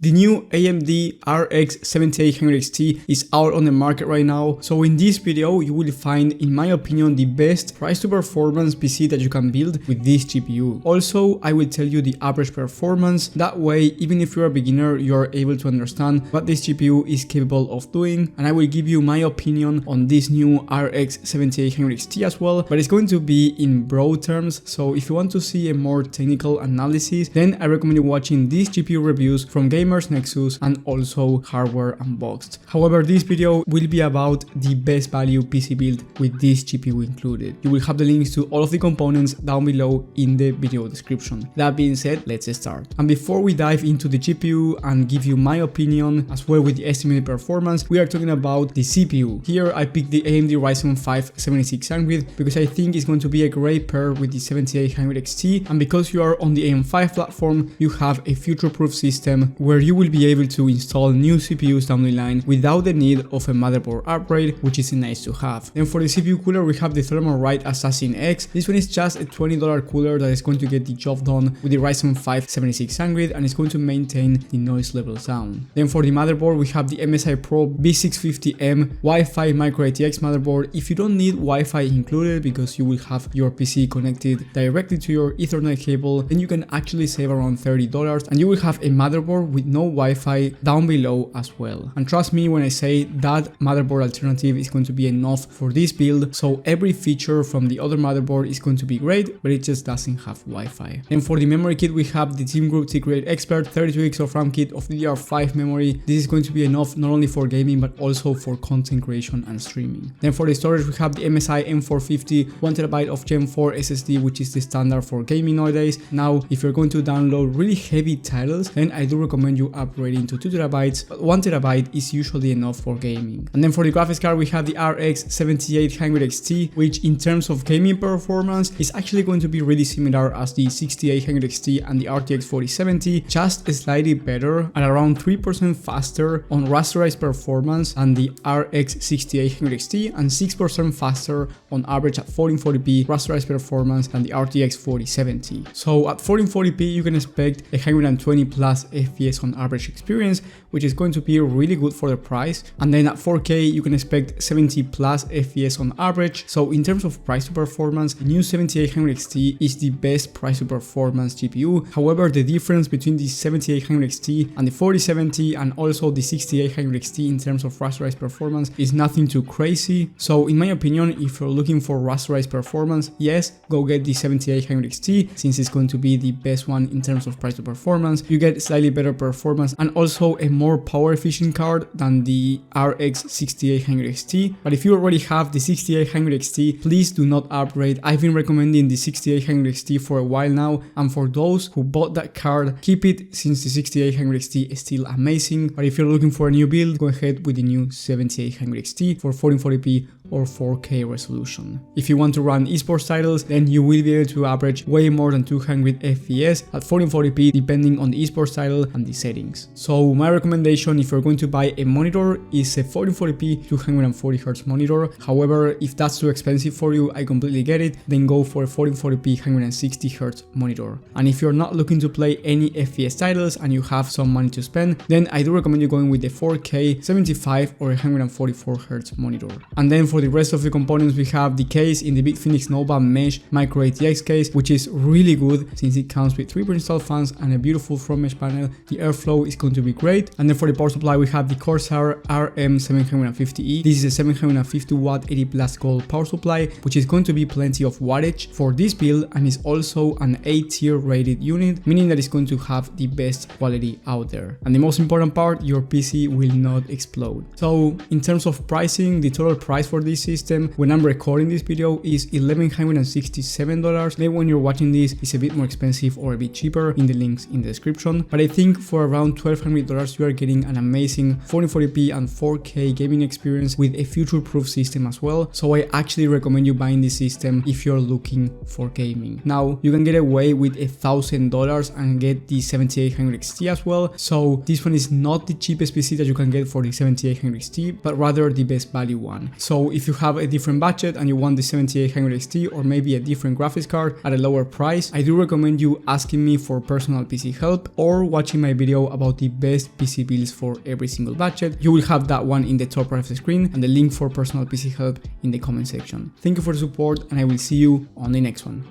The new AMD RX 7800 XT is out on the market right now, so in this video you will find, in my opinion, the best price to performance PC that you can build with this GPU. Also, I will tell you the average performance, that way even if you're a beginner you are able to understand what this GPU is capable of doing, and I will give you my opinion on this new RX 7800 XT as well, but it's going to be in broad terms, so if you want to see a more technical analysis, then I recommend you watching these GPU reviews from Gamers Nexus and also Hardware Unboxed. However, this video will be about the best value PC build with this GPU included. You will have the links to all of the components down below in the video description. That being said, let's start. And before we dive into the GPU and give you my opinion as well with the estimated performance, we are talking about the CPU. Here I picked the AMD Ryzen 5 7600 because I think it's going to be a great pair with the 7800 XT, and because you are on the AM5 platform, you have a future-proof system where you will be able to install new CPUs down the line without the need of a motherboard upgrade, which is nice to have. Then for the CPU cooler, we have the Thermalright Assassin X. This one is just a $20 cooler that is going to get the job done with the Ryzen 5 7600 and it's going to maintain the noise levels down. Then for the motherboard, we have the MSI Pro B650M Wi-Fi Micro ATX motherboard. If you don't need Wi-Fi included because you will have your PC connected directly to your Ethernet cable, then you can actually save around $30 and you will have a motherboard with no Wi-Fi down below as well. And trust me when I say that motherboard alternative is going to be enough for this build, so every feature from the other motherboard is going to be great, but it just doesn't have Wi-Fi. And for the memory kit, we have the Team Group T-Create Expert 32GB of RAM kit of DDR5 memory. This is going to be enough not only for gaming but also for content creation and streaming. Then for the storage, we have the MSI M450 1TB of Gen 4 SSD, which is the standard for gaming nowadays. Now, if you're going to download really heavy titles, then I do recommend you upgrading to 2TB, but 1TB is usually enough for gaming. And then for the graphics card, we have the RX 7800 XT, which in terms of gaming performance is actually going to be really similar as the 6800 XT and the RTX 4070, just slightly better at around 3% faster on rasterized performance than the RX 6800 XT and 6% faster on average at 1440p rasterized performance than the RTX 4070. So at 1440p you can expect 120 plus FPS on average experience, which is going to be really good for the price. And then at 4K you can expect 70 plus FPS on average. So in terms of price to performance, the new 7800 XT is the best price to performance GPU. However, the difference between the 7800 XT and the 4070 and also the 6800 XT in terms of rasterized performance is nothing too crazy. So in my opinion, if you're looking for rasterized performance, yes, go get the 7800 XT since it's going to be the best one in terms of price to performance. You get slightly better performance and also a more power efficient card than the RX 6800 XT. But if you already have the 6800 XT, please do not upgrade. I've been recommending the 6800 XT for a while now, and for those who bought that card, keep it since the 6800 XT is still amazing. But if you're looking for a new build, go ahead with the new 7800 XT for 1440p or 4K resolution. If you want to run esports titles, then you will be able to average way more than 200 FPS at 1440p depending on the esports title and the settings. So my recommendation if you're going to buy a monitor is a 1440p 240Hz monitor. However, if that's too expensive for you, I completely get it, then go for a 1440p 160Hz monitor. And if you're not looking to play any FPS titles and you have some money to spend, then I do recommend you going with the 4K 75 or 144Hz monitor. And then for the rest of the components, we have the case in the Big Phoenix Nova Mesh Micro ATX case, which is really good since it comes with 3 pre-installed fans and a beautiful front mesh panel. The airflow is going to be great. And then for the power supply, we have the Corsair RM750E. This is a 750 watt 80 plus gold power supply, which is going to be plenty of wattage for this build, and is also an A-tier rated unit, meaning that it's going to have the best quality out there. And the most important part, your PC will not explode. So in terms of pricing, the total price for this system when I'm recording this video is $1,167. Maybe when you're watching this it's a bit more expensive or a bit cheaper in the links in the description, but I think for around $1,200 you are getting an amazing 1440p and 4K gaming experience with a future-proof system as well. So I actually recommend you buying this system if you're looking for gaming. Now you can get away with $1,000 and get the 7800 XT as well. So this one is not the cheapest PC that you can get for the 7800 XT, but rather the best value one. So if If you have a different budget and you want the 7800 XT or maybe a different graphics card at a lower price, I do recommend you asking me for personal PC help or watching my video about the best PC builds for every single budget. You will have that one in the top right of the screen and the link for personal PC help in the comment section. Thank you for the support and I will see you on the next one.